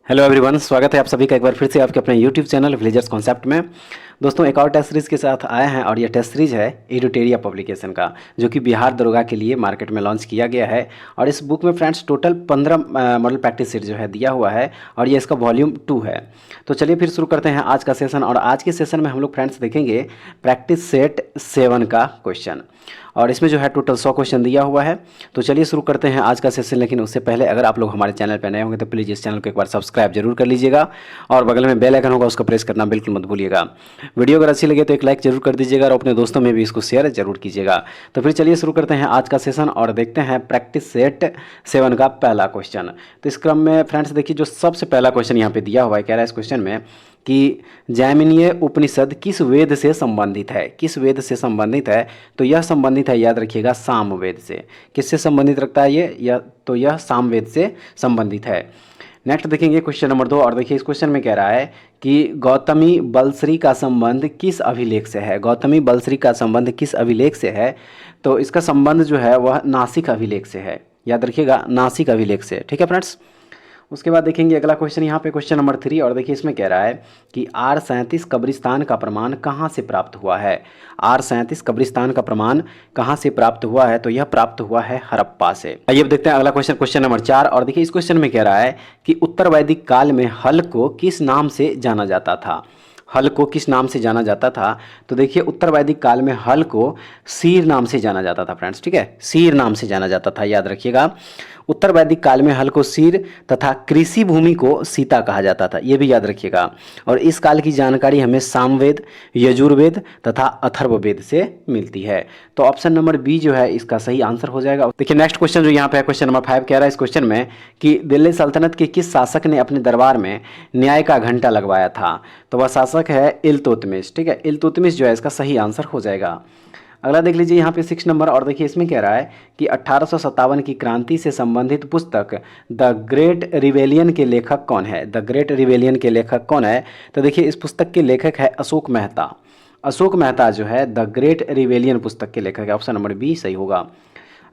Hello everyone, स्वागत है आप सभी का एक बार फिर से आपके अपने यूट्यूब चैनल विलेजर्स कॉन्सेप्ट में। दोस्तों, एक और टेस्ट सीरीज़ के साथ आए हैं और ये टेस्ट सीरीज़ है एडुटेरिया पब्लिकेशन का, जो कि बिहार दरोगा के लिए मार्केट में लॉन्च किया गया है। और इस बुक में friends total 15 model practice set जो है दिया हुआ है और ये इसका वॉल्यूम 2 है। तो चलिए फिर शुरू करते हैं आज का सेशन। और आज के सेशन में हम लोग फ्रेंड्स देखेंगे प्रैक्टिस सेट 7 का क्वेश्चन, और इसमें जो है टोटल 100 क्वेश्चन दिया हुआ है। तो चलिए शुरू करते हैं आज का सेशन। लेकिन उससे पहले अगर आप लोग हमारे चैनल पर नए होंगे तो प्लीज़ इस चैनल को एक बार सब्सक्राइब जरूर कर लीजिएगा और बगल में बेल आइकन होगा उसको प्रेस करना बिल्कुल मत भूलिएगा। वीडियो अगर अच्छी लगे तो एक लाइक जरूर कर दीजिएगा और अपने दोस्तों में भी इसको शेयर जरूर कीजिएगा। तो फिर चलिए शुरू करते हैं आज का सेशन और देखते हैं प्रैक्टिस सेट 7 का पहला क्वेश्चन। तो इस क्रम में फ्रेंड्स देखिए, जो सबसे पहला क्वेश्चन यहाँ पे दिया हुआ है, कह रहा है इस क्वेश्चन में कि जैमिनीय उपनिषद किस वेद से संबंधित है। किस वेद से संबंधित है? तो यह संबंधित है, याद रखिएगा, सामवेद से। किससे संबंधित रखता है ये? तो यह सामवेद से संबंधित है। नेक्स्ट देखेंगे क्वेश्चन नंबर 2, और देखिए इस क्वेश्चन में कह रहा है कि गौतमी बलश्री का संबंध किस अभिलेख से है। गौतमी बलश्री का संबंध किस अभिलेख से है? तो इसका संबंध जो है वह नासिक अभिलेख से है। याद रखिएगा, नासिक अभिलेख से। ठीक है फ्रेंड्स। उसके बाद देखेंगे अगला क्वेश्चन यहाँ पे क्वेश्चन नंबर 3, और देखिए इसमें कह रहा है कि R37 कब्रिस्तान का प्रमाण कहाँ से प्राप्त हुआ है। R37 कब्रिस्तान का प्रमाण कहाँ से प्राप्त हुआ है? तो यह प्राप्त हुआ है हड़प्पा से। आइए अब देखते हैं अगला क्वेश्चन, क्वेश्चन नंबर 4, और देखिए इस क्वेश्चन में कह रहा है कि उत्तर वैदिक काल में हल को किस नाम से जाना जाता था। हल को किस नाम से जाना जाता था? तो देखिए उत्तर वैदिक काल में हल को सीर नाम से जाना जाता था फ्रेंड्स। ठीक है, सीर नाम से जाना जाता था, याद रखिएगा। उत्तर वैदिक काल में हल को सीर तथा कृषि भूमि को सीता कहा जाता था, ये भी याद रखिएगा। और इस काल की जानकारी हमें सामवेद, यजुर्वेद तथा अथर्ववेद से मिलती है। तो ऑप्शन नंबर बी जो है इसका सही आंसर हो जाएगा। देखिए नेक्स्ट क्वेश्चन जो यहाँ पे है क्वेश्चन नंबर 5, कह रहा है इस क्वेश्चन में कि दिल्ली सल्तनत के किस शासक ने अपने दरबार में न्याय का घंटा लगवाया था। तो वह शासक है इल्तुतमिश। ठीक है, इल्तुतमिश जो है इसका सही आंसर हो जाएगा। अगला देख लीजिए यहाँ पे 6 नंबर, और देखिए इसमें कह रहा है कि 1857 की क्रांति से संबंधित पुस्तक द ग्रेट रिवेलियन के लेखक कौन है। द ग्रेट रिवेलियन के लेखक कौन है? तो देखिए इस पुस्तक के लेखक है अशोक मेहता। अशोक मेहता जो है द ग्रेट रिवेलियन पुस्तक के लेखक है। ऑप्शन नंबर बी सही होगा।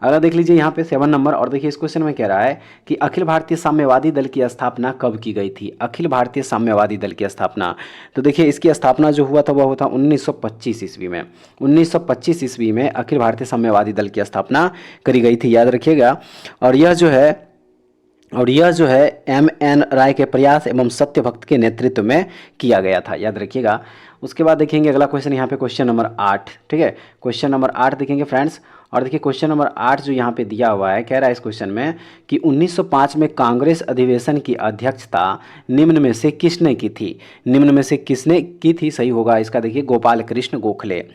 अगला देख लीजिए यहाँ पे 7 नंबर, और देखिए इस क्वेश्चन में कह रहा है कि अखिल भारतीय साम्यवादी दल की स्थापना कब की गई थी। अखिल भारतीय साम्यवादी दल की स्थापना, तो देखिए इसकी स्थापना जो हुआ था वह हुआ था 1925 ईस्वी में। 1925 ईस्वी में अखिल भारतीय साम्यवादी दल की स्थापना करी गई थी, याद रखिएगा। और यह जो है M.N. राय के प्रयास एवं सत्यभक्त के नेतृत्व में किया गया था, याद रखिएगा। उसके बाद देखेंगे अगला क्वेश्चन यहाँ पे क्वेश्चन नंबर 8। ठीक है, क्वेश्चन नंबर 8 देखेंगे फ्रेंड्स, और देखिए क्वेश्चन नंबर 8 जो यहाँ पे दिया हुआ है, कह रहा है इस क्वेश्चन में कि 1905 में कांग्रेस अधिवेशन की अध्यक्षता निम्न में से किसने की थी। निम्न में से किसने की थी? सही होगा इसका, देखिए गोपाल कृष्ण गोखले।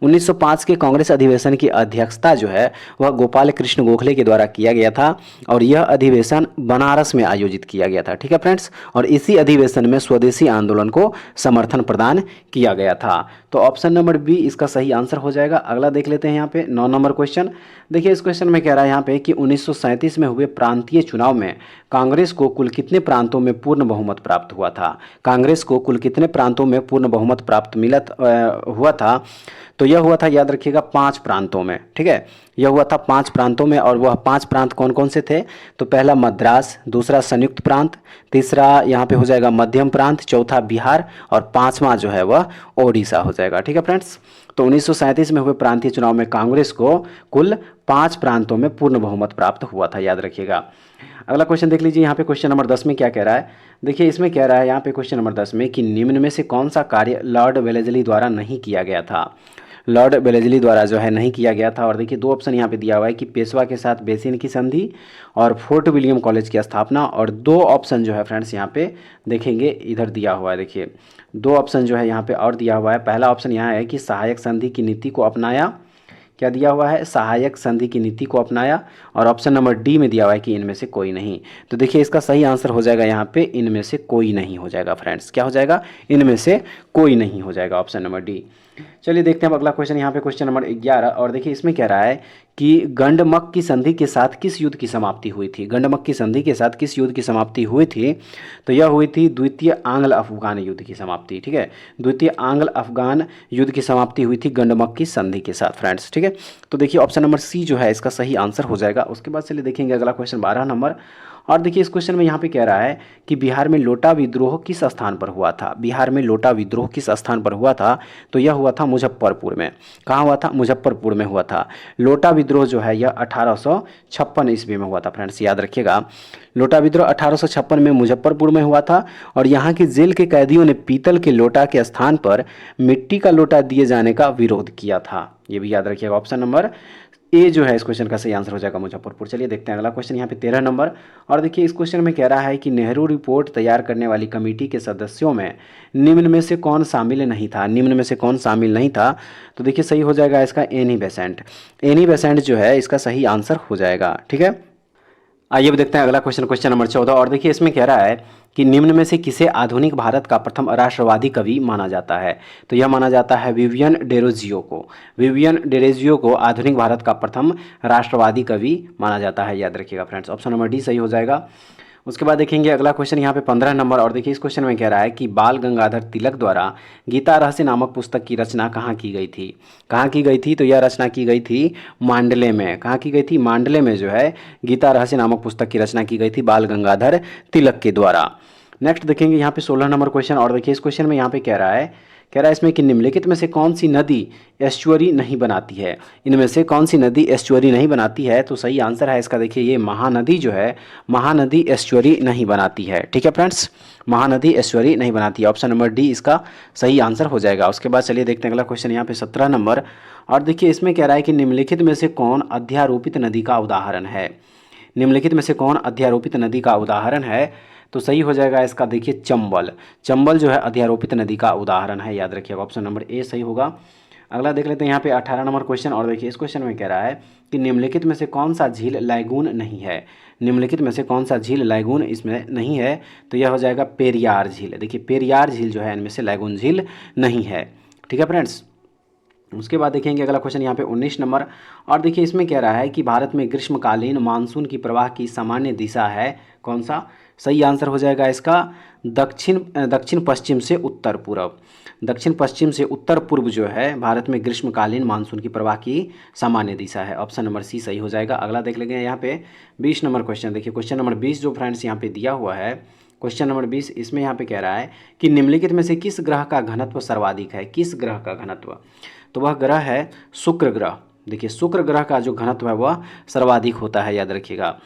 1905 के कांग्रेस अधिवेशन की अध्यक्षता जो है वह गोपाल कृष्ण गोखले के द्वारा किया गया था, और यह अधिवेशन बनारस में आयोजित किया गया था। ठीक है फ्रेंड्स, और इसी अधिवेशन में स्वदेशी आंदोलन को समर्थन प्रदान किया गया था। तो ऑप्शन नंबर बी इसका सही आंसर हो जाएगा। अगला देख लेते हैं यहाँ पे 9 नंबर क्वेश्चन। देखिए इस क्वेश्चन में कह रहा है यहाँ पे कि 1937 में हुए प्रांतीय चुनाव में कांग्रेस को कुल कितने प्रांतों में पूर्ण बहुमत प्राप्त हुआ था। कांग्रेस को कुल कितने प्रांतों में पूर्ण बहुमत प्राप्त हुआ था? तो यह हुआ था, याद रखिएगा, 5 प्रांतों में। ठीक है, यह हुआ था 5 प्रांतों में, और वह 5 प्रांत कौन कौन से थे? तो पहला मद्रास, दूसरा संयुक्त प्रांत, तीसरा यहाँ पे हो जाएगा मध्यम प्रांत, चौथा बिहार, और 5वां जो है वह ओडिशा हो जाएगा। ठीक है फ्रेंड्स, तो 1937 में हुए प्रांतीय चुनाव में कांग्रेस को कुल 5 प्रांतों में पूर्ण बहुमत प्राप्त हुआ था, याद रखिएगा। अगला क्वेश्चन देख लीजिए यहाँ पे क्वेश्चन नंबर 10 में क्या कह रहा है। देखिए इसमें कह रहा है यहाँ पे क्वेश्चन नंबर 10 में कि निम्न में से कौन सा कार्य लॉर्ड वेलेस्ली द्वारा नहीं किया गया था। लॉर्ड वेलेस्ली द्वारा जो है नहीं किया गया था। और देखिए 2 ऑप्शन यहाँ पे दिया हुआ है कि पेशवा के साथ बेसिन की संधि और फोर्ट विलियम कॉलेज की स्थापना। और 2 ऑप्शन जो है फ्रेंड्स यहाँ पे देखेंगे इधर दिया हुआ है। देखिए 2 ऑप्शन जो है यहाँ पे और दिया हुआ है। पहला ऑप्शन यहाँ है कि सहायक संधि की नीति को अपनाया। क्या दिया हुआ है? सहायक संधि की नीति को अपनाया। और ऑप्शन नंबर डी में दिया हुआ है कि इनमें से कोई नहीं। तो देखिए इसका सही आंसर हो जाएगा यहाँ पे इनमें से कोई नहीं हो जाएगा फ्रेंड्स। क्या हो जाएगा? इनमें से कोई नहीं हो जाएगा, ऑप्शन नंबर डी। चलिए देखते हैं अब अगला क्वेश्चन यहाँ पे क्वेश्चन नंबर 11, और देखिए इसमें कह रहा है कि गंडमक की संधि के साथ किस युद्ध की समाप्ति हुई थी। गंडमक की संधि के साथ किस युद्ध की समाप्ति हुई थी? तो यह हुई थी द्वितीय आंग्ल अफगान युद्ध की समाप्ति। ठीक है, द्वितीय आंग्ल अफगान युद्ध की समाप्ति हुई थी गंडमक की संधि के साथ फ्रेंड्स। ठीक है, तो देखिए ऑप्शन नंबर सी जो है इसका सही आंसर हो जाएगा। उसके बाद चलिए देखेंगे अगला क्वेश्चन 12 नंबर, और देखिए इस क्वेश्चन में यहाँ पे कह रहा है कि बिहार में लोटा विद्रोह किस स्थान पर हुआ था। बिहार में लोटा विद्रोह किस स्थान पर हुआ था, तो यह हुआ था मुजफ्फरपुर में। कहाँ हुआ था, मुजफ्फरपुर में हुआ था। लोटा विद्रोह जो है यह 1856 ईस्वी में हुआ था फ्रेंड्स, याद रखिएगा। लोटा विद्रोह 1856 में मुजफ्फरपुर में हुआ था और यहाँ की जेल के कैदियों ने पीतल के लोटा के स्थान पर मिट्टी का लोटा दिए जाने का विरोध किया था। ये भी याद रखिएगा। ऑप्शन नंबर ए जो है इस क्वेश्चन का सही आंसर हो जाएगा मुजफ्फरपुर। चलिए देखते हैं अगला क्वेश्चन यहाँ पे 13 नंबर। और देखिए इस क्वेश्चन में कह रहा है कि नेहरू रिपोर्ट तैयार करने वाली कमेटी के सदस्यों में निम्न में से कौन शामिल नहीं था। निम्न में से कौन शामिल नहीं था, तो देखिए सही हो जाएगा इसका एनी बेसेंट। एनी बेसेंट जो है इसका सही आंसर हो जाएगा। ठीक है, आइए अब देखते हैं अगला क्वेश्चन, क्वेश्चन नंबर 14। और देखिए इसमें कह रहा है कि निम्न में से किसे आधुनिक भारत का प्रथम राष्ट्रवादी कवि माना जाता है। तो यह माना जाता है विवियन डेरोजियो को। विवियन डेरोजियो को आधुनिक भारत का प्रथम राष्ट्रवादी कवि माना जाता है, याद रखिएगा फ्रेंड्स। ऑप्शन नंबर डी सही हो जाएगा। उसके बाद देखेंगे अगला क्वेश्चन यहाँ पे 15 नंबर। और देखिए इस क्वेश्चन में कह रहा है कि बाल गंगाधर तिलक द्वारा गीता रहस्य नामक पुस्तक की रचना कहाँ की गई थी। कहाँ की गई थी, तो यह रचना की गई थी मांडले में। कहाँ की गई थी, मांडले में जो है गीता रहस्य नामक पुस्तक की रचना की गई थी बाल गंगाधर तिलक के द्वारा। नेक्स्ट देखेंगे यहाँ पे 16 नंबर क्वेश्चन। और देखिए इस क्वेश्चन में यहाँ पे कह रहा है इसमें कि निम्नलिखित में से कौन सी नदी एस्चुअरी नहीं बनाती है। इनमें से कौन सी नदी एस्चुअरी नहीं बनाती है, तो सही आंसर है इसका देखिए ये महानदी जो है, महानदी एस्चुअरी नहीं बनाती है। ठीक है फ्रेंड्स, महानदी एस्चुअरी नहीं बनाती है। ऑप्शन नंबर डी इसका सही आंसर हो जाएगा। उसके बाद चलिए देखते हैं अगला क्वेश्चन यहाँ पे 17 नंबर। और देखिए इसमें कह रहा है कि निम्नलिखित में से कौन अध्यारोपित नदी का उदाहरण है। निम्नलिखित में से कौन अध्यारोपित नदी का उदाहरण है, तो सही हो जाएगा इसका देखिए चंबल। चंबल जो है अध्यारोपित नदी का उदाहरण है, याद रखिएगा। ऑप्शन नंबर ए सही होगा। अगला देख लेते हैं यहाँ पे 18 नंबर क्वेश्चन। और देखिए इस क्वेश्चन में कह रहा है कि निम्नलिखित में से कौन सा झील लैगून नहीं है। निम्नलिखित में से कौन सा झील लैगून इसमें नहीं है, तो यह हो जाएगा पेरियार झील। देखिए पेरियार झील जो है इनमें से लैगून झील नहीं है। ठीक है फ्रेंड्स, उसके बाद देखेंगे अगला क्वेश्चन यहाँ पे 19 नंबर। और देखिए इसमें कह रहा है कि भारत में ग्रीष्मकालीन मानसून की प्रवाह की सामान्य दिशा है कौन सा। सही आंसर हो जाएगा इसका दक्षिण पश्चिम से उत्तर पूर्व। दक्षिण पश्चिम से उत्तर पूर्व जो है भारत में ग्रीष्मकालीन मानसून की प्रवाह की सामान्य दिशा है। ऑप्शन नंबर सी सही हो जाएगा। अगला देख लेंगे यहाँ पे 20 नंबर क्वेश्चन। देखिए क्वेश्चन नंबर 20 जो फ्रेंड्स यहाँ पे दिया हुआ है, क्वेश्चन नंबर 20 इसमें यहाँ पे कह रहा है कि निम्नलिखित में से किस ग्रह का घनत्व सर्वाधिक है। किस ग्रह का घनत्व, तो वह ग्रह है शुक्र ग्रह। देखिए शुक्र ग्रह का जो घनत्व है वह सर्वाधिक होता है, याद रखिएगा।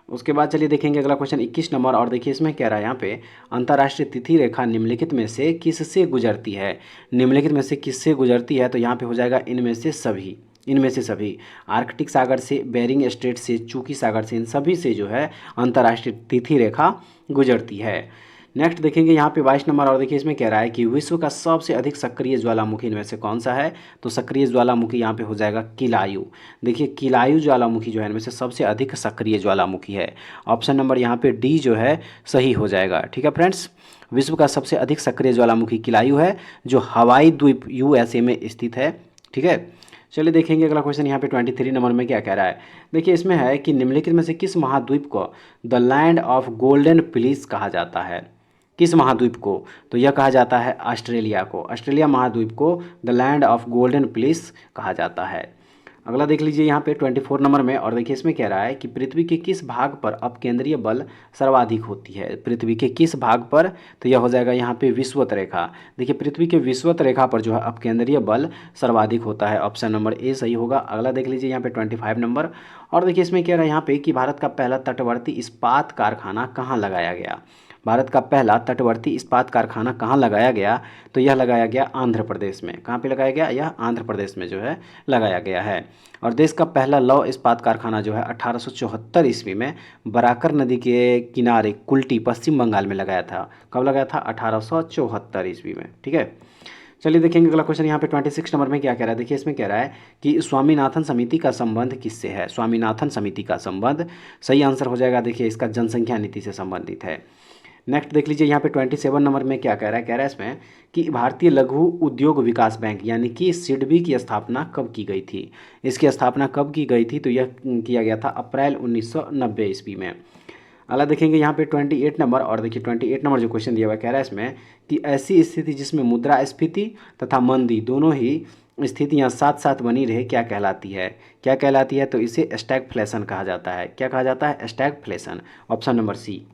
उसके बाद चलिए देखेंगे अगला क्वेश्चन 21 नंबर। और देखिए इसमें कह रहा है यहाँ पे अंतर्राष्ट्रीय तिथि रेखा निम्नलिखित में से किससे गुजरती है। निम्नलिखित में से किससे गुजरती है, तो यहाँ पे हो जाएगा इनमें से सभी। इनमें से सभी आर्कटिक सागर से, बेरिंग स्ट्रेट से, चूकी सागर से, इन सभी से जो है अंतर्राष्ट्रीय तिथि रेखा गुजरती है। नेक्स्ट देखेंगे यहाँ पे 22 नंबर। और देखिए इसमें कह रहा है कि विश्व का सबसे अधिक सक्रिय ज्वालामुखी इनमें से कौन सा है, तो सक्रिय ज्वालामुखी यहाँ पे हो जाएगा किलायु। देखिए किलायु ज्वालामुखी जो है इनमें से सबसे अधिक सक्रिय ज्वालामुखी है। ऑप्शन नंबर यहाँ पे डी जो है सही हो जाएगा। ठीक है फ्रेंड्स, विश्व का सबसे अधिक सक्रिय ज्वालामुखी किलायु है जो हवाई द्वीप USA में स्थित है। ठीक है, चलिए देखेंगे अगला क्वेश्चन यहाँ पे 23 नंबर में क्या कह रहा है। देखिए इसमें है कि निम्नलिखित में से किस महाद्वीप को the land of golden fleece कहा जाता है। किस महाद्वीप को, तो यह कहा जाता है ऑस्ट्रेलिया को। ऑस्ट्रेलिया महाद्वीप को the land of golden fleece कहा जाता है। अगला देख लीजिए यहाँ पे 24 नंबर में। और देखिए इसमें कह रहा है कि पृथ्वी के किस भाग पर अपकेंद्रीय बल सर्वाधिक होती है। पृथ्वी के किस भाग पर, तो यह हो जाएगा यहाँ पे विषुवत रेखा। देखिए पृथ्वी के विषुवत रेखा पर जो है अपकेंद्रीय बल सर्वाधिक होता है। ऑप्शन नंबर ए सही होगा। अगला देख लीजिए यहाँ पे 25 नंबर। और देखिए इसमें कह रहा है यहाँ पे कि भारत का पहला तटवर्ती इस्पात कारखाना कहाँ लगाया गया। भारत का पहला तटवर्ती इस्पात कारखाना कहाँ लगाया गया, तो यह लगाया गया आंध्र प्रदेश में। कहाँ पे लगाया गया, यह आंध्र प्रदेश में जो है लगाया गया है। और देश का पहला लौह इस्पात कारखाना जो है 1874 ईस्वी में बराकर नदी के किनारे कुल्टी पश्चिम बंगाल में लगाया था। कब लगाया था, 1874 ईस्वी में। ठीक है, चलिए देखेंगे अगला क्वेश्चन यहाँ पे 26 नंबर में क्या कह रहा है। देखिए इसमें कह रहा है कि स्वामीनाथन समिति का संबंध किससे है। स्वामीनाथन समिति का संबंध सही आंसर हो जाएगा देखिए इसका जनसंख्या नीति से संबंधित है। नेक्स्ट देख लीजिए यहाँ पे 27 नंबर में क्या कह रहा है। कह रहा है इसमें कि भारतीय लघु उद्योग विकास बैंक यानी कि सिडबी की स्थापना कब की गई थी। इसकी स्थापना कब की गई थी, तो यह किया गया था अप्रैल 1990 ईस्वी में। अगला देखेंगे यहाँ पे 28 नंबर। और देखिए 28 नंबर जो क्वेश्चन दिया हुआ कह रहा है इसमें कि ऐसी स्थिति जिसमें मुद्रास्फीति तथा मंदी दोनों ही स्थितियाँ साथ साथ बनी रहे क्या कहलाती है? क्या कहलाती है? तो इसे स्टैगफ्लेशन कहा जाता है। क्या कहा जाता है? स्टैगफ्लेशन। Option number C.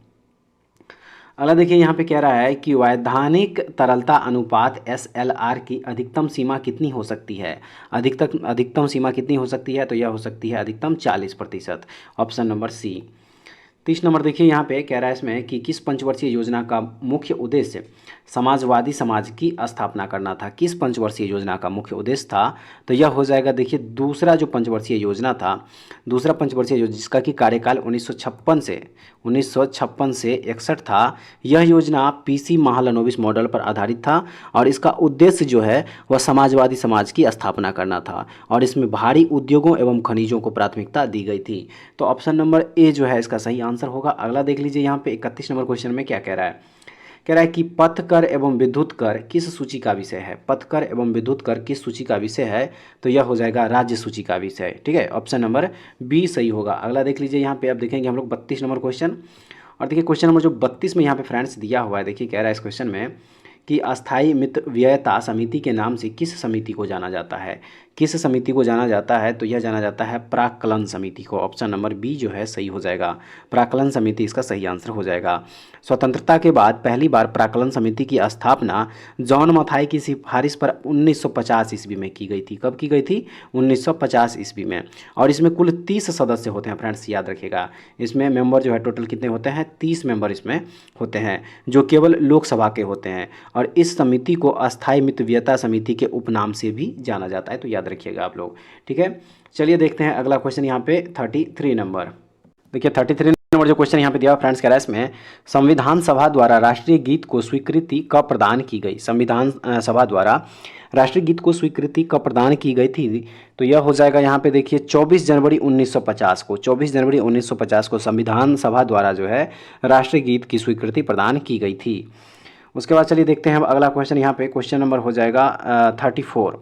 अगला देखिए यहाँ पे कह रहा है कि वैधानिक तरलता अनुपात SLR की अधिकतम सीमा कितनी हो सकती है? अधिकतम सीमा कितनी हो सकती है? तो यह हो सकती है अधिकतम 40%। ऑप्शन नंबर सी। 30 नंबर देखिए यहाँ पे कह रहा है इसमें कि किस पंचवर्षीय योजना का मुख्य उद्देश्य समाजवादी समाज की स्थापना करना था? किस पंचवर्षीय योजना का मुख्य उद्देश्य था? तो यह हो जाएगा देखिए दूसरा जो पंचवर्षीय योजना था, दूसरा पंचवर्षीय योजना जिसका कि कार्यकाल 1956 से 61 था। यह योजना PC महालनोबिस मॉडल पर आधारित था और इसका उद्देश्य जो है वह समाजवादी समाज की स्थापना करना था और इसमें भारी उद्योगों एवं खनिजों को प्राथमिकता दी गई थी। तो ऑप्शन नंबर ए जो है इसका सही आंसर होगा। अगला देख लीजिए यहाँ पे 31 नंबर क्वेश्चन में क्या कह रहा है? कह रहा है कि पथ कर एवं विद्युत कर किस सूची का विषय है? पथ कर एवं विद्युत कर किस सूची का विषय है? तो यह हो जाएगा राज्य सूची का विषय। ठीक है, ऑप्शन नंबर बी सही होगा। अगला देख लीजिए यहाँ पे अब देखेंगे हम लोग 32 नंबर क्वेश्चन। और देखिए क्वेश्चन नंबर जो 32 में यहाँ पे फ्रेंड्स दिया हुआ है, देखिए कह रहा है इस क्वेश्चन में कि अस्थाई मित्र व्ययता समिति के नाम से किस समिति को जाना जाता है? किस समिति को जाना जाता है? तो यह जाना जाता है प्राक्कलन समिति को। ऑप्शन नंबर बी जो है सही हो जाएगा। प्राक्कलन समिति इसका सही आंसर हो जाएगा। स्वतंत्रता के बाद पहली बार प्राक्कलन समिति की स्थापना जॉन मथाई की सिफारिश पर 1950 ईस्वी में की गई थी। कब की गई थी? 1950 ईस्वी में। और इसमें कुल 30 सदस्य होते हैं फ्रेंड्स, याद रखिएगा। इसमें मेंबर जो है टोटल कितने होते हैं? 30 मेंबर इसमें होते हैं जो केवल लोकसभा के होते हैं। और इस समिति को अस्थाई मितव्ययता समिति के उपनाम से भी जाना जाता है, तो याद रखिएगा आप लोग। ठीक है, चलिए देखते हैं अगला क्वेश्चन यहाँ पे 33 नंबर। देखिए 33 नंबर जो क्वेश्चन यहाँ पे दिया फ्रेंड्स कह रहा है इसमें संविधान सभा द्वारा राष्ट्रीय गीत को स्वीकृति कब प्रदान की गई? संविधान सभा द्वारा राष्ट्रीय गीत को स्वीकृति कब प्रदान की गई थी? तो यह हो जाएगा यहाँ पे देखिए 24 जनवरी 1950 को। 24 जनवरी 1950 को संविधान सभा द्वारा जो है राष्ट्रीय गीत की स्वीकृति प्रदान की गई थी। उसके बाद चलिए देखते हैं अब अगला क्वेश्चन। यहाँ पे क्वेश्चन नंबर हो जाएगा 34।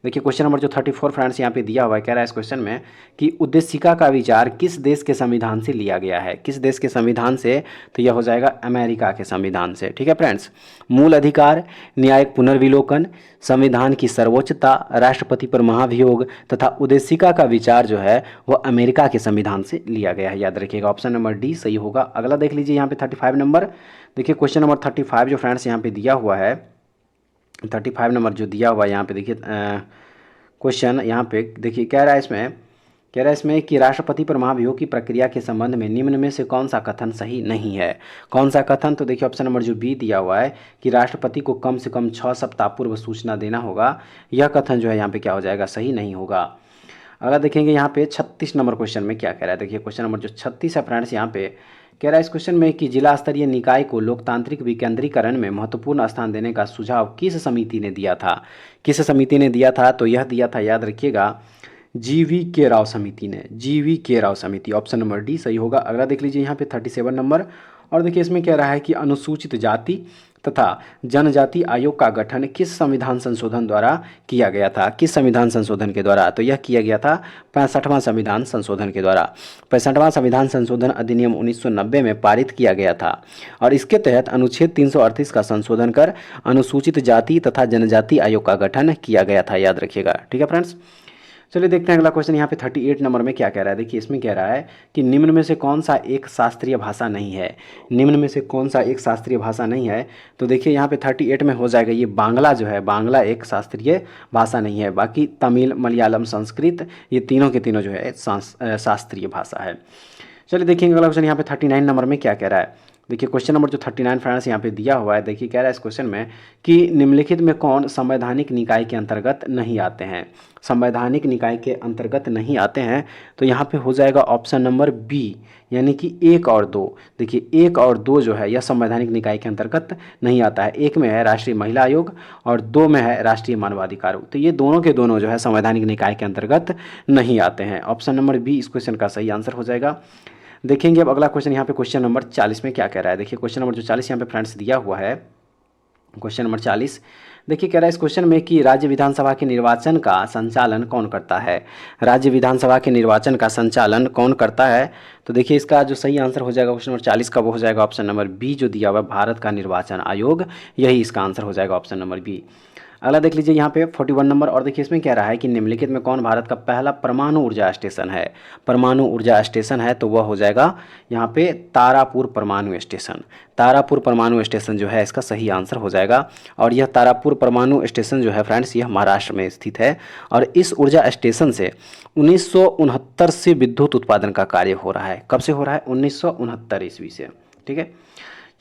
देखिए क्वेश्चन नंबर जो 34 फ्रेंड्स यहाँ पे दिया हुआ है, कह रहा है इस क्वेश्चन में कि उद्देशिका का विचार किस देश के संविधान से लिया गया है? किस देश के संविधान से? तो यह हो जाएगा अमेरिका के संविधान से। ठीक है फ्रेंड्स, मूल अधिकार, न्यायिक पुनर्विलोकन, संविधान की सर्वोच्चता, राष्ट्रपति पर महाभियोग तथा उद्देशिका का विचार जो है वह अमेरिका के संविधान से लिया गया है। याद रखिएगा, ऑप्शन नंबर डी सही होगा। अगला देख लीजिए यहाँ पे 35 नंबर। देखिए क्वेश्चन नंबर 35 जो फ्रेंड्स यहाँ पे दिया हुआ है, 35 नंबर जो दिया हुआ है यहाँ पे देखिए क्वेश्चन यहाँ पे देखिए कह रहा है इसमें कि राष्ट्रपति पर महाभियोग की प्रक्रिया के संबंध में निम्न में से कौन सा कथन सही नहीं है? कौन सा कथन? तो देखिए ऑप्शन नंबर जो बी दिया हुआ है कि राष्ट्रपति को कम से कम 6 सप्ताह पूर्व सूचना देना होगा। यह कथन जो है यहाँ पे क्या हो जाएगा? सही नहीं होगा। अगर देखेंगे यहाँ पे 36 नंबर क्वेश्चन में क्या कह रहा है, देखिए क्वेश्चन नंबर जो 36 है फ्रेंड्स यहाँ पे कह रहा है इस क्वेश्चन में कि जिला स्तरीय निकाय को लोकतांत्रिक विकेंद्रीकरण में महत्वपूर्ण स्थान देने का सुझाव किस समिति ने दिया था? किस समिति ने दिया था? तो यह दिया था, याद रखिएगा, GV के राव समिति ने। GV के राव समिति, ऑप्शन नंबर डी सही होगा। अगला देख लीजिए यहाँ पे 37 नंबर। और देखिए इसमें कह रहा है कि अनुसूचित जाति तथा जनजाति आयोग का गठन किस संविधान संशोधन द्वारा किया गया था? किस संविधान संशोधन के द्वारा? तो यह किया गया था 65वां संविधान संशोधन के द्वारा। 65वां संविधान संशोधन अधिनियम 1990 में पारित किया गया था और इसके तहत अनुच्छेद 338 का संशोधन कर अनुसूचित जाति तथा जनजाति आयोग का गठन किया गया था। याद रखिएगा। ठीक है फ्रेंड्स, चलिए देखते हैं अगला क्वेश्चन यहाँ पे 38 नंबर में क्या कह रहा है। देखिए इसमें कह रहा है कि निम्न में से कौन सा एक शास्त्रीय भाषा नहीं है? निम्न में से कौन सा एक शास्त्रीय भाषा नहीं है? तो देखिए यहाँ पे 38 में हो जाएगा ये बांग्ला जो है, बांग्ला एक शास्त्रीय भाषा नहीं है। बाकी तमिल, मलयालम, संस्कृत ये तीनों के तीनों जो है शास्त्रीय भाषा है। चलिए देखेंगे अगला क्वेश्चन यहाँ पे 39 नंबर में क्या कह रहा है। देखिए क्वेश्चन नंबर जो 39 फ्रेंड्स यहाँ पे दिया हुआ है, देखिए कह रहा है इस क्वेश्चन में कि निम्नलिखित में कौन संवैधानिक निकाय के अंतर्गत नहीं आते हैं? संवैधानिक निकाय के अंतर्गत नहीं आते हैं तो यहाँ पे हो जाएगा ऑप्शन नंबर बी, यानी कि 1 और 2। देखिए 1 और 2 जो है यह संवैधानिक निकाय के अंतर्गत नहीं आता है। 1 में है राष्ट्रीय महिला आयोग और 2 में है राष्ट्रीय मानवाधिकार आयोग। तो ये दोनों के दोनों जो है संवैधानिक निकाय के अंतर्गत नहीं आते हैं। ऑप्शन नंबर बी इस क्वेश्चन का सही आंसर हो जाएगा। देखेंगे अब अगला क्वेश्चन यहाँ पे क्वेश्चन नंबर 40 में क्या कह रहा है। देखिए क्वेश्चन नंबर जो 40 यहाँ पे फ्रेंड्स दिया हुआ है, क्वेश्चन नंबर 40 देखिए कह रहा है इस क्वेश्चन में कि राज्य विधानसभा के निर्वाचन का संचालन कौन करता है? राज्य विधानसभा के निर्वाचन का संचालन कौन करता है? तो देखिए इसका जो सही आंसर हो जाएगा क्वेश्चन नंबर 40 का वो हो जाएगा ऑप्शन नंबर बी जो दिया हुआ है, भारत का निर्वाचन आयोग। यही इसका आंसर हो जाएगा ऑप्शन नंबर बी। अगला देख लीजिए यहाँ पे 41 नंबर, और देखिए इसमें कह रहा है कि निम्नलिखित में कौन भारत का पहला परमाणु ऊर्जा स्टेशन है। परमाणु ऊर्जा स्टेशन है तो वह हो जाएगा यहाँ पे तारापुर परमाणु स्टेशन। तारापुर परमाणु स्टेशन जो है इसका सही आंसर हो जाएगा। और यह तारापुर परमाणु स्टेशन जो है फ्रेंड्स यह महाराष्ट्र में स्थित है, और इस ऊर्जा स्टेशन से 1969 से विद्युत उत्पादन का कार्य हो रहा है। कब से हो रहा है? 1969 ईस्वी से। ठीक है,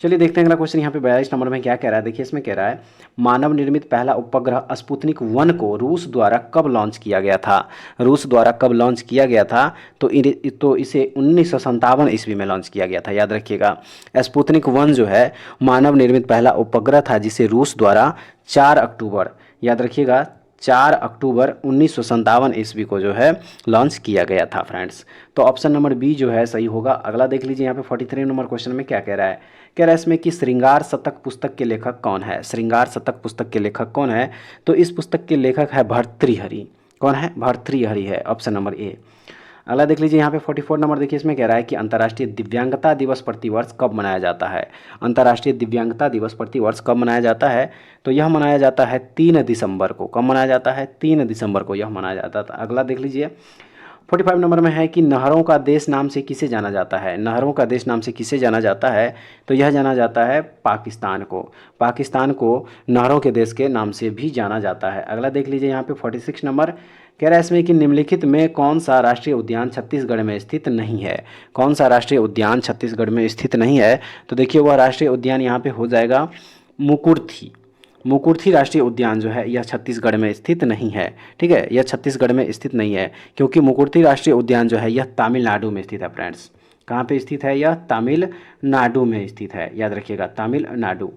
चलिए देखते हैं अगला क्वेश्चन यहाँ पे 42 नंबर में क्या कह रहा है। देखिए इसमें कह रहा है मानव निर्मित पहला उपग्रह स्पुतनिक 1 को रूस द्वारा कब लॉन्च किया गया था। रूस द्वारा कब लॉन्च किया गया था? तो इसे 1957 ईस्वी में लॉन्च किया गया था, याद रखिएगा। स्पुतनिक 1 जो है मानव निर्मित पहला उपग्रह था जिसे रूस द्वारा 4 अक्टूबर, याद रखिएगा, 4 अक्टूबर 1957 ईस्वी को जो है लॉन्च किया गया था फ्रेंड्स। तो ऑप्शन नंबर बी जो है सही होगा। अगला देख लीजिए यहाँ पे 43 नंबर क्वेश्चन में क्या कह रहा है। कह रहा है इसमें कि श्रृंगार शतक पुस्तक के लेखक कौन है। श्रृंगार शतक पुस्तक के लेखक कौन है? तो इस पुस्तक के लेखक है भर्तृहरि। कौन है? भर्तृहरि है, ऑप्शन नंबर ए। अगला देख लीजिए यहाँ पे 44 नंबर, देखिए इसमें कह रहा है कि अंतर्राष्ट्रीय दिव्यांगता दिवस प्रतिवर्ष कब मनाया जाता है। अंतर्राष्ट्रीय दिव्यांगता दिवस प्रतिवर्ष कब मनाया जाता है? तो यह मनाया जाता है 3 दिसंबर को। कब मनाया जाता है? 3 दिसंबर को यह मनाया जाता था। अगला देख लीजिए 45 नंबर में है कि नहरों का देश नाम से किसे जाना जाता है। नहरों का देश नाम से किसे जाना जाता है? तो यह जाना जाता है पाकिस्तान को। पाकिस्तान को नहरों के देश के नाम से भी जाना जाता है। अगला देख लीजिए यहाँ पे 46 नंबर, कह रहा है इसमें कि निम्नलिखित में कौन सा राष्ट्रीय उद्यान छत्तीसगढ़ में स्थित नहीं है। कौन सा राष्ट्रीय उद्यान छत्तीसगढ़ में स्थित नहीं है? तो देखिए वह राष्ट्रीय उद्यान यहाँ पे हो जाएगा मुकुर्थी। मुकुर्थी राष्ट्रीय उद्यान जो है यह छत्तीसगढ़ में स्थित नहीं है। ठीक है, यह छत्तीसगढ़ में स्थित नहीं है क्योंकि मुकुर्थी राष्ट्रीय उद्यान जो है यह तमिलनाडु में स्थित है फ्रेंड्स। कहाँ पे स्थित है? यह तमिलनाडु में स्थित है, याद रखिएगा, तमिलनाडु।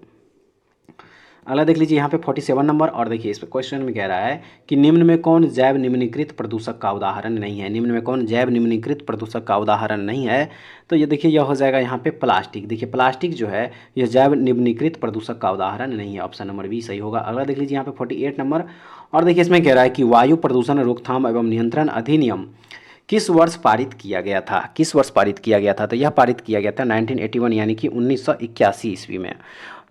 अगला देख लीजिए यहाँ पे 47 नंबर, और देखिए इस क्वेश्चन में कह रहा है कि निम्न में कौन जैव निम्नीकृत प्रदूषक का उदाहरण नहीं है। निम्न में कौन जैव निम्नीकृत प्रदूषक का उदाहरण नहीं है? तो ये देखिए यह हो जाएगा यहाँ पे प्लास्टिक। देखिए प्लास्टिक जो है यह जैव निम्नीकृत प्रदूषक का उदाहरण नहीं है, ऑप्शन नंबर बी सही होगा। अगला देख लीजिए यहाँ पे 48 नंबर, और देखिए इसमें कह रहा है कि वायु प्रदूषण रोकथाम एवं नियंत्रण अधिनियम किस वर्ष पारित किया गया था। किस वर्ष पारित किया गया था? तो यह पारित किया गया था 1981 यानी कि 1981 ईस्वी में।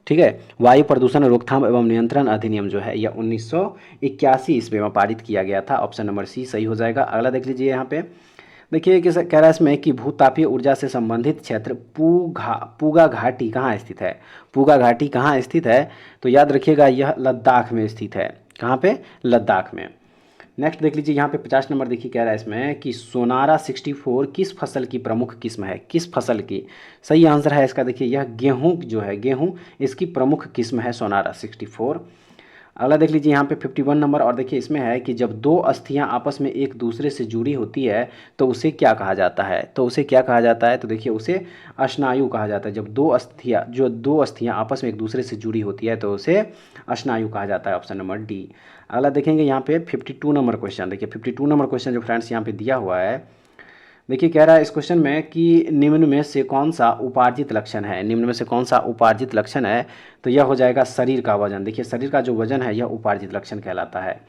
ठीक है, वायु प्रदूषण रोकथाम एवं नियंत्रण अधिनियम जो है यह 1981 ईस्वी में पारित किया गया था, ऑप्शन नंबर सी सही हो जाएगा। अगला देख लीजिए यहाँ पे, देखिए कि कह रहा है इसमें कि भूतापीय ऊर्जा से संबंधित क्षेत्र पूगा घाटी कहाँ स्थित है। पूगा घाटी कहाँ स्थित है? तो याद रखिएगा यह लद्दाख में स्थित है। कहाँ पे? लद्दाख में। नेक्स्ट देख लीजिए यहाँ पे 50 नंबर, देखिए कह रहा है इसमें कि सोनारा 64 किस फसल की प्रमुख किस्म है। किस फसल की? सही आंसर है इसका देखिए यह गेहूं जो है, गेहूं इसकी प्रमुख किस्म है सोनारा 64। अगला देख लीजिए यहाँ पे 51 नंबर, और देखिए इसमें है कि जब दो अस्थियां आपस में एक दूसरे से जुड़ी होती है तो उसे क्या कहा जाता है। तो उसे क्या कहा जाता है? तो देखिए उसे स्नायु कहा जाता है। जब दो अस्थियां आपस में एक दूसरे से जुड़ी होती है तो उसे स्नायु कहा जाता है, ऑप्शन नंबर डी। अगला देखेंगे यहाँ पे 52 नंबर क्वेश्चन। देखिए 52 नंबर क्वेश्चन जो फ्रेंड्स यहाँ पे दिया हुआ है, देखिए कह रहा है इस क्वेश्चन में कि निम्न में से कौन सा उपार्जित लक्षण है। निम्न में से कौन सा उपार्जित लक्षण है? तो यह हो जाएगा शरीर का वजन। देखिए शरीर का जो वजन है यह उपार्जित लक्षण कहलाता है।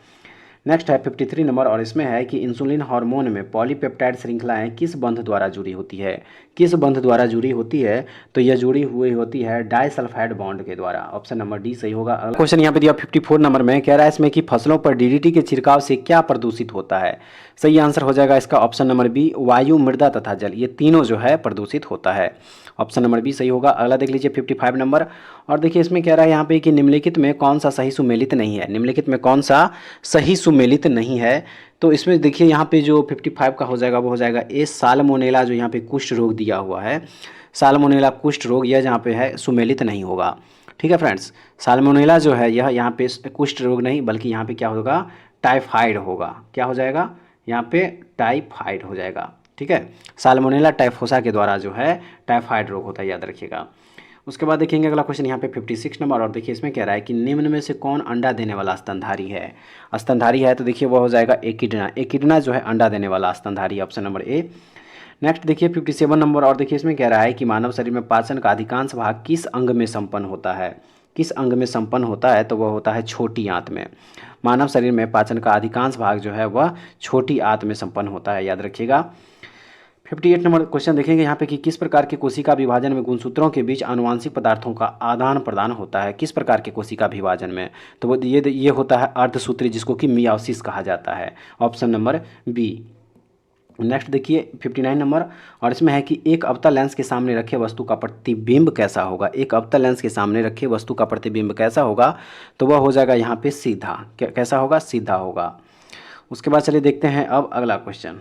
नेक्स्ट है 53 नंबर, और इसमें है कि इंसुलिन हार्मोन में पॉलीपेप्टाइड श्रृंखलाएं किस बंध द्वारा जुड़ी होती है। किस बंध द्वारा जुड़ी होती है? तो यह जुड़ी हुई होती है डाइसल्फाइड बॉन्ड के द्वारा, ऑप्शन नंबर डी सही होगा। अगला क्वेश्चन यहाँ पे दिया 54 नंबर में, कह रहा है इसमें कि फसलों पर डीडीटी के छिड़काव से क्या प्रदूषित होता है। सही आंसर हो जाएगा इसका ऑप्शन नंबर बी, वायु, मृदा तथा जल, ये तीनों जो है प्रदूषित होता है, ऑप्शन नंबर बी सही होगा। अगला देख लीजिए 55 नंबर, और देखिए इसमें कह रहा है यहाँ पे कि निम्नलिखित में कौन सा सही सुमेलित नहीं है। निम्नलिखित में कौन सा सही सुमेलित नहीं है? तो इसमें देखिए यहाँ पे जो 55 का हो जाएगा वो हो जाएगा ए, साल्मोनेला जो यहाँ पे कुष्ठ रोग दिया हुआ है, साल्मोनेला कुष्ठ रोग, यह जहाँ पे है सुमेलित नहीं होगा। ठीक है फ्रेंड्स, साल्मोनेला जो है यह यहाँ पे कुष्ठ रोग नहीं बल्कि यहाँ पे क्या होगा, टाइफाइड होगा। क्या हो जाएगा? यहाँ पे टाइफाइड हो जाएगा। ठीक है, साल्मोनेला टाइफोसा के द्वारा जो है टाइफाइड रोग होता है, याद रखिएगा। उसके बाद देखेंगे अगला क्वेश्चन यहाँ पे 56 नंबर, और देखिए इसमें कह रहा है कि निम्न में से कौन अंडा देने वाला स्तनधारी है। स्तनधारी है तो देखिए वो हो जाएगा एकिडना। एकिडना जो है अंडा देने वाला स्तनधारी, ऑप्शन नंबर ए। नेक्स्ट देखिए 57 नंबर, और देखिए इसमें कह रहा है कि मानव शरीर में पाचन का अधिकांश भाग किस अंग में संपन्न होता है। किस अंग में संपन्न होता है? तो वह होता है छोटी आंत में। मानव शरीर में पाचन का अधिकांश भाग जो है वह छोटी आंत में संपन्न होता है, याद रखिएगा। 58 नंबर क्वेश्चन देखेंगे यहाँ पे कि किस प्रकार के कोशिका विभाजन में गुणसूत्रों के बीच आनुवांशिक पदार्थों का आदान प्रदान होता है। किस प्रकार के कोशिका विभाजन में, तो वो ये होता है अर्धसूत्री, जिसको कि मियोसिस कहा जाता है। Option number B. नेक्स्ट देखिए 59 नंबर, और इसमें है कि एक अवतल लेंस के सामने रखे वस्तु का प्रतिबिंब कैसा होगा। एक अवतल लेंस के सामने रखे वस्तु का प्रतिबिंब कैसा होगा, तो वह हो जाएगा यहाँ पे सीधा। कैसा होगा, सीधा होगा। उसके बाद चलिए देखते हैं अब अगला क्वेश्चन।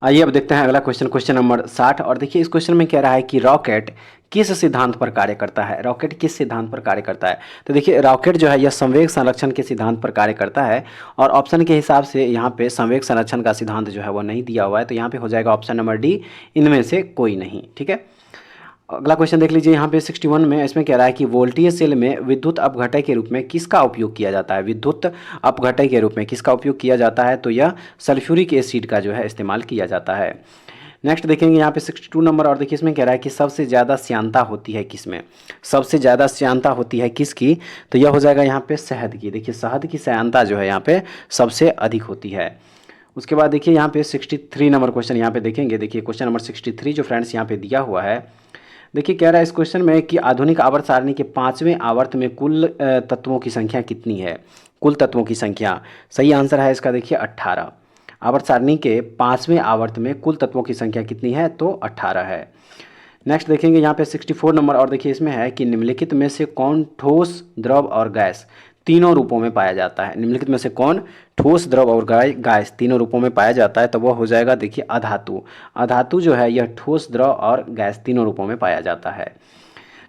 आइए अब देखते हैं अगला क्वेश्चन, क्वेश्चन नंबर 60। और देखिए इस क्वेश्चन में कह रहा है कि रॉकेट किस सिद्धांत पर कार्य करता है। रॉकेट किस सिद्धांत पर कार्य करता है, तो देखिए रॉकेट जो है यह संवेग संरक्षण के सिद्धांत पर कार्य करता है। और ऑप्शन के हिसाब से यहाँ पे संवेग संरक्षण का सिद्धांत जो है वो नहीं दिया हुआ है, तो यहाँ पे हो जाएगा ऑप्शन नंबर डी, इनमें से कोई नहीं। ठीक है, अगला क्वेश्चन देख लीजिए यहाँ पे 61 में। इसमें कह रहा है कि वोल्टीय सेल में विद्युत अपघटय के रूप में किसका उपयोग किया जाता है। विद्युत अपघटय के रूप में किसका उपयोग किया जाता है, तो यह सल्फ्यूरिक एसिड का जो है इस्तेमाल किया जाता है। नेक्स्ट देखेंगे यहाँ पे 62 नंबर, और देखिए इसमें कह रहा है कि सबसे ज़्यादा श्यानता होती है किसमें। सबसे ज़्यादा श्यानता होती है किसकी, तो यह हो जाएगा यहाँ पे शहद की। देखिए शहद की श्यानता जो है यहाँ पे सबसे अधिक होती है। उसके बाद देखिए यहाँ पे 63 नंबर क्वेश्चन यहाँ पे देखेंगे। देखिए क्वेश्चन नंबर 63 जो फ्रेंड्स यहाँ पे दिया हुआ है, देखिए कह रहा है इस क्वेश्चन में कि आधुनिक आवर्त सारणी के 5वें आवर्त में कुल तत्वों की संख्या कितनी है। कुल तत्वों की संख्या, सही आंसर है इसका देखिए 18। आवर्त सारणी के 5वें आवर्त में कुल तत्वों की संख्या कितनी है, तो 18 है। नेक्स्ट देखेंगे यहाँ पे 64 नंबर, और देखिए इसमें है कि निम्नलिखित में से कौन ठोस, द्रव और गैस तीनों रूपों में पाया जाता है। निम्नलिखित में से कौन ठोस, द्रव और गैस तीनों रूपों में पाया जाता है, तो वह हो जाएगा देखिए अधातु। अधातु जो है यह ठोस, द्रव और गैस तीनों रूपों में पाया जाता है।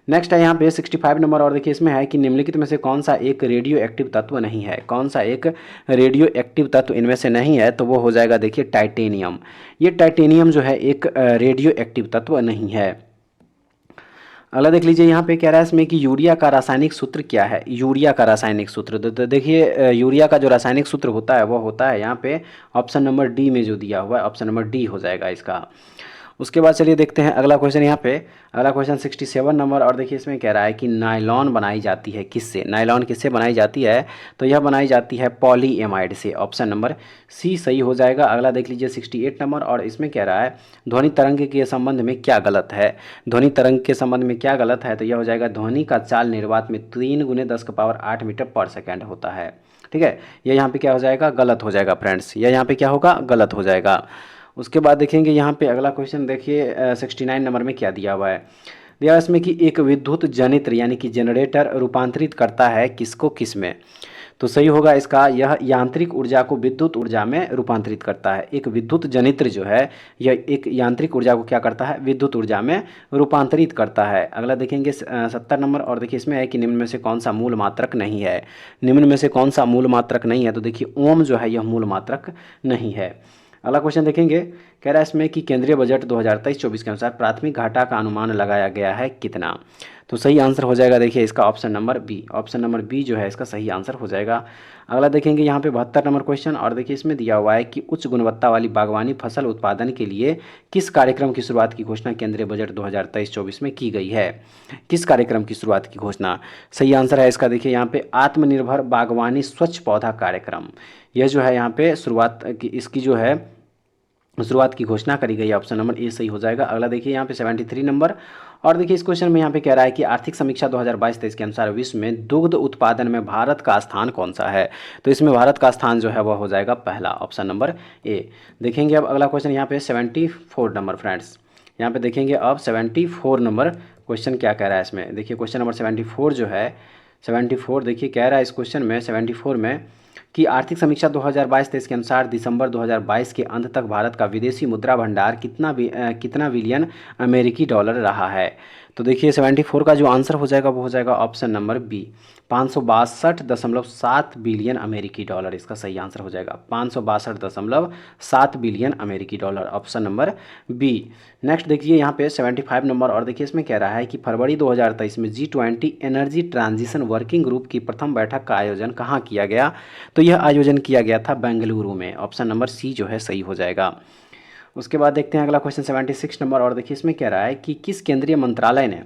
नेक्स्ट है यहाँ पे 65 नंबर, और देखिए इसमें है कि निम्नलिखित में से कौन सा एक रेडियो एक्टिव तत्व नहीं है। कौन सा एक रेडियो एक्टिव तत्व इनमें से नहीं है, तो वो हो जाएगा देखिए टाइटेनियम। ये टाइटेनियम जो है एक रेडियो एक्टिव तत्व नहीं है। अगला देख लीजिए यहाँ पे कह रहा है इसमें कि यूरिया का रासायनिक सूत्र क्या है। यूरिया का रासायनिक सूत्र, तो देखिए यूरिया का जो रासायनिक सूत्र होता है वो होता है यहाँ पे ऑप्शन नंबर डी में जो दिया हुआ है, ऑप्शन नंबर डी हो जाएगा इसका। उसके बाद चलिए देखते हैं अगला क्वेश्चन यहाँ पे। अगला क्वेश्चन 67 नंबर, और देखिए इसमें कह रहा है कि नायलॉन बनाई जाती है किससे। नायलॉन किससे बनाई जाती है, तो यह बनाई जाती है पॉलीएमाइड से। ऑप्शन नंबर सी सही हो जाएगा। अगला देख लीजिए 68 नंबर, और इसमें कह रहा है ध्वनि तरंग के संबंध में क्या गलत है। ध्वनि तरंग के संबंध में क्या गलत है, तो यह हो जाएगा ध्वनि का चाल निर्वात में 3 × 10⁸ मीटर पर सेकेंड होता है। ठीक है, यह यहाँ पे क्या हो जाएगा, गलत हो जाएगा फ्रेंड्स। यह यहाँ पे क्या होगा, गलत हो जाएगा। उसके बाद देखेंगे यहाँ पे अगला क्वेश्चन देखिए 69 नंबर में क्या दिया हुआ है। दिया इसमें कि एक विद्युत जनित्र यानी कि जनरेटर रूपांतरित करता है किसको किस में, तो सही होगा इसका यह यांत्रिक ऊर्जा को विद्युत ऊर्जा में रूपांतरित करता है। एक विद्युत जनित्र जो है यह एक यांत्रिक ऊर्जा को क्या करता है, विद्युत ऊर्जा में रूपांतरित करता है। अगला देखेंगे 70 नंबर, और देखिए इसमें है कि निम्न में से कौन सा मूल मात्रक नहीं है। निम्न में से कौन सा मूल मात्रक नहीं है, तो देखिए ओम जो है यह मूल मात्रक नहीं है। अगला क्वेश्चन देखेंगे, कह रहा है इसमें कि केंद्रीय बजट 2023-24 के अनुसार प्राथमिक घाटा का अनुमान लगाया गया है कितना, तो सही आंसर हो जाएगा देखिए इसका option number B. Option number B जो है इसका सही आंसर हो जाएगा। अगला देखेंगे यहाँ पे 72 नंबर क्वेश्चन, और देखिए इसमें दिया हुआ है कि उच्च गुणवत्ता वाली बागवानी फसल उत्पादन के लिए किस कार्यक्रम की शुरुआत की घोषणा केंद्रीय बजट 2023-24 में की गई है। किस कार्यक्रम की शुरुआत की घोषणा, सही आंसर है इसका देखिए यहाँ पे आत्मनिर्भर बागवानी स्वच्छ पौधा कार्यक्रम। यह जो है यहाँ पे शुरुआत की इसकी जो है शुरुआत की घोषणा करी गई है। ऑप्शन नंबर ए सही हो जाएगा। अगला देखिए यहाँ पे 73 नंबर, और देखिए इस क्वेश्चन में यहाँ पे कह रहा है कि आर्थिक समीक्षा 2022-23 के अनुसार विश्व में दुग्ध उत्पादन में भारत का स्थान कौन सा है, तो इसमें भारत का स्थान जो है वह हो जाएगा पहला, ऑप्शन नंबर ए। देखेंगे अब अगला क्वेश्चन यहाँ पे 74 नंबर फ्रेंड्स। यहाँ पे देखेंगे अब 74 नंबर क्वेश्चन क्या कह रहा है इसमें। देखिए क्वेश्चन नंबर 74 जो है 74 देखिए कह रहा है इस क्वेश्चन में 74 में कि आर्थिक समीक्षा 2022-23 के अनुसार दिसंबर 2022 के अंत तक भारत का विदेशी मुद्रा भंडार कितना बिलियन अमेरिकी डॉलर रहा है, तो देखिए 74 का जो आंसर हो जाएगा वो हो जाएगा ऑप्शन नंबर बी, 562.7 बिलियन अमेरिकी डॉलर इसका सही आंसर हो जाएगा। 562.7 बिलियन अमेरिकी dollar, option number B. Next देखिए यहाँ पे 75 नंबर, और देखिए इसमें कह रहा है कि फरवरी 2023 में G20 energy transition working group की प्रथम बैठक का आयोजन कहाँ किया गया, तो यह आयोजन किया गया था बेंगलुरु में। ऑप्शन नंबर सी जो है सही हो जाएगा। उसके बाद देखते हैं अगला क्वेश्चन 76 नंबर, और देखिए इसमें कह रहा है कि किस केंद्रीय मंत्रालय ने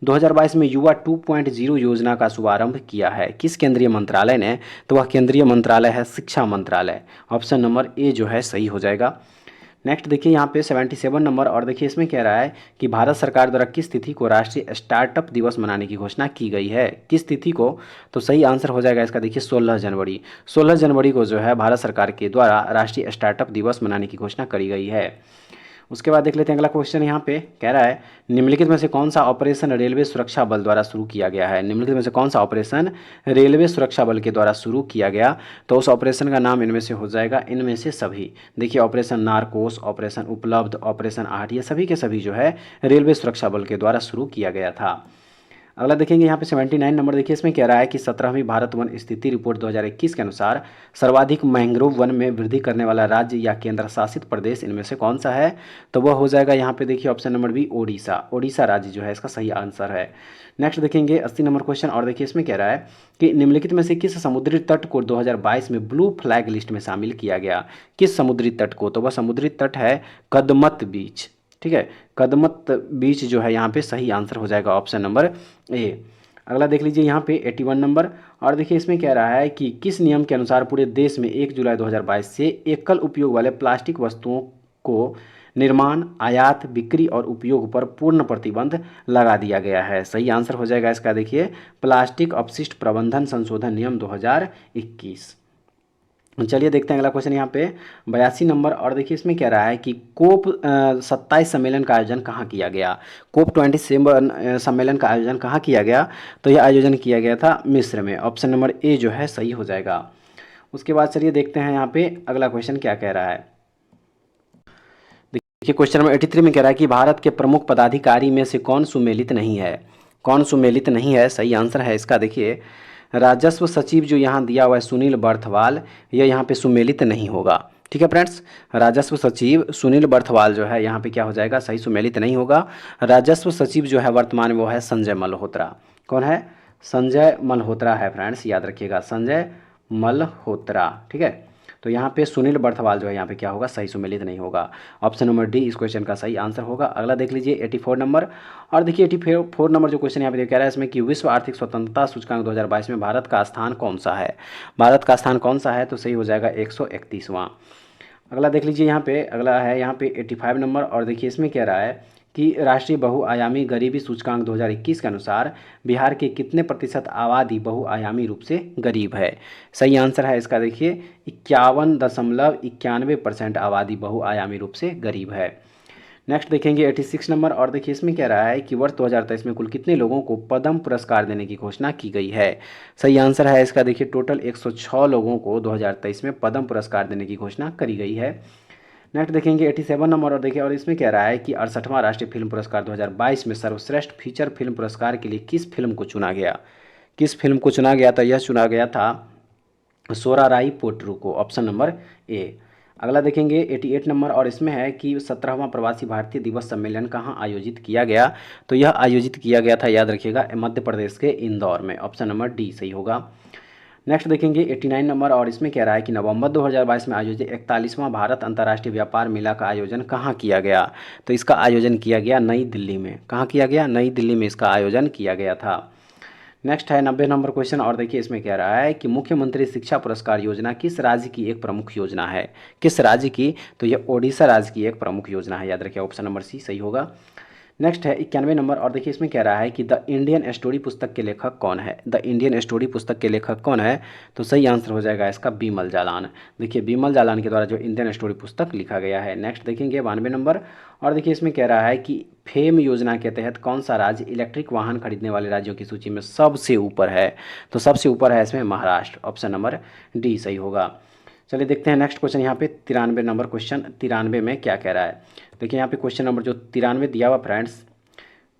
2022 में युवा 2.0 योजना का शुभारंभ किया है। किस केंद्रीय मंत्रालय ने, तो वह केंद्रीय मंत्रालय है शिक्षा मंत्रालय। ऑप्शन नंबर ए जो है सही हो जाएगा। नेक्स्ट देखिए यहाँ पे 77 नंबर, और देखिए इसमें कह रहा है कि भारत सरकार द्वारा किस तिथि को राष्ट्रीय स्टार्टअप दिवस मनाने की घोषणा की गई है, किस तिथि को। तो सही आंसर हो जाएगा इसका देखिए 16 जनवरी। 16 जनवरी को जो है भारत सरकार के द्वारा राष्ट्रीय स्टार्टअप दिवस मनाने की घोषणा करी गई है। उसके बाद देख लेते हैं अगला क्वेश्चन। यहाँ पे कह रहा है निम्नलिखित में से कौन सा ऑपरेशन रेलवे सुरक्षा बल द्वारा शुरू किया गया है। निम्नलिखित में से कौन सा ऑपरेशन रेलवे सुरक्षा बल के द्वारा शुरू किया गया, तो उस ऑपरेशन का नाम इनमें से हो जाएगा इनमें से सभी। देखिए ऑपरेशन नारकोस, ऑपरेशन उपलब्ध, ऑपरेशन आहट, ये सभी के सभी जो है रेलवे सुरक्षा बल के द्वारा शुरू किया गया था। अगला देखेंगे यहाँ पे 79 नंबर, देखिए इसमें कह रहा है कि 17वीं भारत वन स्थिति रिपोर्ट 2021 के अनुसार सर्वाधिक मैंग्रोव वन में वृद्धि करने वाला राज्य या केंद्र शासित प्रदेश इनमें से कौन सा है, तो वह हो जाएगा यहाँ पे देखिए option number B Odisha. Odisha राज्य जो है इसका सही आंसर है। नेक्स्ट देखेंगे 80 नंबर क्वेश्चन, और देखिए इसमें कह रहा है कि निम्नलिखित में से किस समुद्री तट को 2022 में ब्लू फ्लैग लिस्ट में शामिल किया गया। किस समुद्री तट को, तो वह समुद्री तट है कदमत बीच। ठीक है, कदमत बीच जो है यहाँ पे सही आंसर हो जाएगा ऑप्शन नंबर ए। अगला देख लीजिए यहाँ पे 81 नंबर, और देखिए इसमें कह रहा है कि किस नियम के अनुसार पूरे देश में 1 जुलाई 2022 से एकल उपयोग वाले प्लास्टिक वस्तुओं को निर्माण, आयात, बिक्री और उपयोग पर पूर्ण प्रतिबंध लगा दिया गया है। सही आंसर हो जाएगा इसका देखिए प्लास्टिक अपशिष्ट प्रबंधन संशोधन नियम 2021। चलिए देखते हैं अगला क्वेश्चन यहाँ पे 82 नंबर, और देखिए इसमें कह रहा है कि कोप 27 सम्मेलन का आयोजन कहाँ किया गया। कोप 27 सम्मेलन का आयोजन कहाँ किया गया, तो यह आयोजन किया गया था मिस्र में। ऑप्शन नंबर ए जो है सही हो जाएगा। उसके बाद चलिए देखते हैं यहाँ पे अगला क्वेश्चन क्या कह रहा है। देखिए क्वेश्चन नंबर 83 में कह रहा है कि भारत के प्रमुख पदाधिकारी में से कौन सुमेलित नहीं है। कौन सुमेलित नहीं है, सही आंसर है इसका देखिए राजस्व सचिव जो यहाँ दिया हुआ है सुनील बर्थवाल, यह यहाँ पे सुमेलित नहीं होगा। ठीक है फ्रेंड्स, राजस्व सचिव सुनील बर्थवाल जो है यहाँ पे क्या हो जाएगा, सही सुमेलित नहीं होगा। राजस्व सचिव जो है वर्तमान में वो है संजय मल्होत्रा। कौन है, संजय मल्होत्रा है फ्रेंड्स, याद रखिएगा संजय मल्होत्रा। ठीक है, तो यहाँ पे सुनील बर्थवाल जो है यहाँ पे क्या होगा, सही सुमेलित नहीं होगा। ऑप्शन नंबर डी इस क्वेश्चन का सही आंसर होगा। अगला देख लीजिए 84 नंबर, और देखिए 84 नंबर जो क्वेश्चन यहाँ पे कह रहा है इसमें कि विश्व आर्थिक स्वतंत्रता सूचकांक 2022 में भारत का स्थान कौन सा है। भारत का स्थान कौन सा है, तो सही हो जाएगा 131वां। अगला देख लीजिए यहाँ पे, अगला है यहाँ पे 85 नंबर, और देखिए इसमें कह रहा है कि राष्ट्रीय बहुआयामी गरीबी सूचकांक 2021 के अनुसार बिहार के कितने प्रतिशत आबादी बहुआयामी रूप से गरीब है। सही आंसर है इसका देखिए 51.91% आबादी बहुआयामी रूप से गरीब है। नेक्स्ट देखेंगे 86 नंबर, और देखिए इसमें कह रहा है कि वर्ष 2023 में कुल कितने लोगों को पद्म पुरस्कार देने की घोषणा की गई है। सही आंसर है इसका देखिए टोटल 106 लोगों को 2023 में पद्म पुरस्कार देने की घोषणा करी गई है। नेक्स्ट देखेंगे 87 नंबर, और देखिए और इसमें कह रहा है कि 68वां राष्ट्रीय फिल्म पुरस्कार 2022 में सर्वश्रेष्ठ फीचर फिल्म पुरस्कार के लिए किस फिल्म को चुना गया। किस फिल्म को चुना गया, तो यह चुना गया था सोराराई पोट्रू को। Option number A. अगला देखेंगे 88 नंबर, और इसमें है कि 17वां प्रवासी भारतीय दिवस सम्मेलन कहाँ आयोजित किया गया, तो यह आयोजित किया गया था, याद रखिएगा मध्य प्रदेश के इंदौर में। ऑप्शन नंबर डी सही होगा। नेक्स्ट देखेंगे 89 नंबर, और इसमें कह रहा है कि नवंबर 2022 में आयोजित 41वां भारत अंतर्राष्ट्रीय व्यापार मेला का आयोजन कहाँ किया गया, तो इसका आयोजन किया गया नई दिल्ली में। कहाँ किया गया, नई दिल्ली में इसका आयोजन किया गया था। नेक्स्ट है 90 नंबर क्वेश्चन, और देखिए इसमें कह रहा है कि मुख्यमंत्री शिक्षा पुरस्कार योजना किस राज्य की एक प्रमुख योजना है। किस राज्य की, तो यह ओडिशा राज्य की एक प्रमुख योजना है, याद रखिए ऑप्शन नंबर सी सही होगा। नेक्स्ट है 91 नंबर, और देखिए इसमें कह रहा है कि द इंडियन स्टोरी पुस्तक के लेखक कौन है। द इंडियन स्टोरी पुस्तक के लेखक कौन है, तो सही आंसर हो जाएगा इसका बीमल जालान। देखिए बीमल जालान के द्वारा जो इंडियन स्टोरी पुस्तक लिखा गया है। नेक्स्ट देखेंगे 92 नंबर, और देखिए इसमें कह रहा है कि फेम योजना के तहत कौन सा राज्य इलेक्ट्रिक वाहन खरीदने वाले राज्यों की सूची में सबसे ऊपर है, तो सबसे ऊपर है इसमें महाराष्ट्र। ऑप्शन नंबर डी सही होगा। चलिए देखते हैं नेक्स्ट क्वेश्चन यहाँ पे 93 नंबर क्वेश्चन 93 में क्या कह रहा है। देखिए यहाँ पे क्वेश्चन नंबर जो 93 दिया हुआ फ्रेंड्स,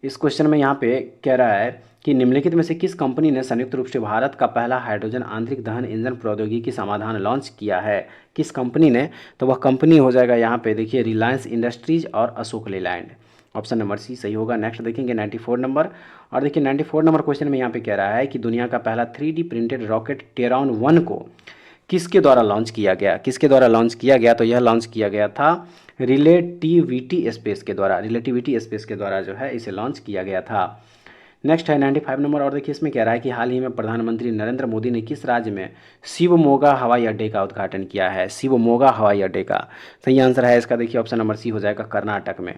इस क्वेश्चन में यहाँ पे कह रहा है कि निम्नलिखित में से किस कंपनी ने संयुक्त रूप से भारत का पहला हाइड्रोजन आंतरिक दहन इंजन प्रौद्योगिकी समाधान लॉन्च किया है। किस कंपनी ने, तो वह कंपनी हो जाएगा यहाँ पे देखिए रिलायंस इंडस्ट्रीज और Ashok Leyland. Option number C सही होगा। नेक्स्ट देखेंगे 94 नंबर, और देखिए 94 नंबर क्वेश्चन में यहाँ पे कह रहा है कि दुनिया का पहला 3D प्रिंटेड रॉकेट टेरॉन 1 को किसके द्वारा लॉन्च किया गया। किसके द्वारा लॉन्च किया गया, तो यह लॉन्च किया गया था रिलेटिविटी स्पेस के द्वारा। रिलेटिविटी स्पेस के द्वारा जो है इसे लॉन्च किया गया था। नेक्स्ट है 95 नंबर, और देखिए इसमें कह रहा है कि हाल ही में प्रधानमंत्री नरेंद्र मोदी ने किस राज्य में शिवमोगा हवाई अड्डे का उद्घाटन किया है। शिवमोगा हवाई अड्डे का सही आंसर है इसका देखिए ऑप्शन नंबर सी हो जाएगा, कर्नाटक में।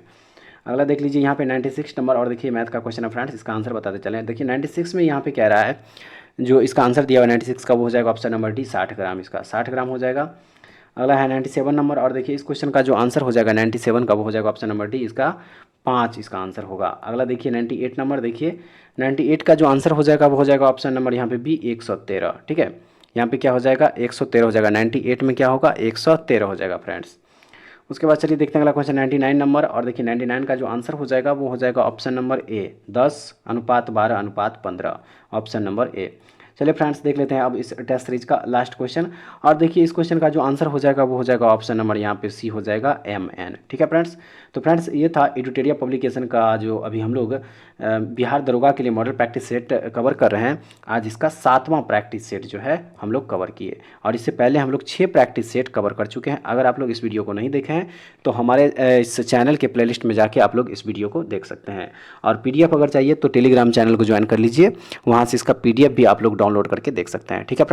अगला देख लीजिए यहाँ पे 96 नंबर, और देखिए मैथ का क्वेश्चन है फ्रेंड्स, इसका आंसर बताते चलें। देखिए 96 में यहाँ पे कह रहा है, जो इसका आंसर दिया हुआ 96 का वो हो जाएगा ऑप्शन नंबर डी 60 ग्राम, इसका 60 ग्राम हो जाएगा। अगला है 97 नंबर, और देखिए इस क्वेश्चन का जो आंसर हो जाएगा 97 का वो हो जाएगा ऑप्शन नंबर डी, इसका 5 इसका आंसर होगा। अगला देखिए 98 नंबर, देखिए 98 का जो आंसर हो जाएगा वो हो जाएगा ऑप्शन नंबर यहाँ पे बी 113, ठीक है। यहाँ पे क्या हो जाएगा 113 हो जाएगा, 98 में क्या होगा 113 हो जाएगा फ्रेंड्स। उसके बाद चलिए देखते हैं अगला क्वेश्चन 99 नंबर, और देखिए 99 का जो आंसर हो जाएगा वो हो जाएगा option number A 10:12:15, option number A. चलिए फ्रेंड्स देख लेते हैं अब इस टेस्ट सीरीज का लास्ट क्वेश्चन, और देखिए इस क्वेश्चन का जो आंसर हो जाएगा वो हो जाएगा ऑप्शन नंबर यहाँ पे सी हो जाएगा MN, ठीक है फ्रेंड्स। तो फ्रेंड्स ये था एडुटेरिया पब्लिकेशन का जो अभी हम लोग बिहार दरोगा के लिए मॉडल प्रैक्टिस सेट कवर कर रहे हैं। आज इसका 7वां प्रैक्टिस सेट जो है हम लोग कवर किए, और इससे पहले हम लोग 6 प्रैक्टिस सेट कवर कर चुके हैं। अगर आप लोग इस वीडियो को नहीं देखे हैं तो हमारे इस चैनल के प्लेलिस्ट में जाके आप लोग इस वीडियो को देख सकते हैं। और PDF अगर चाहिए तो टेलीग्राम चैनल को ज्वाइन कर लीजिए, वहाँ से इसका PDF भी आप लोग डाउनलोड करके देख सकते हैं, ठीक है।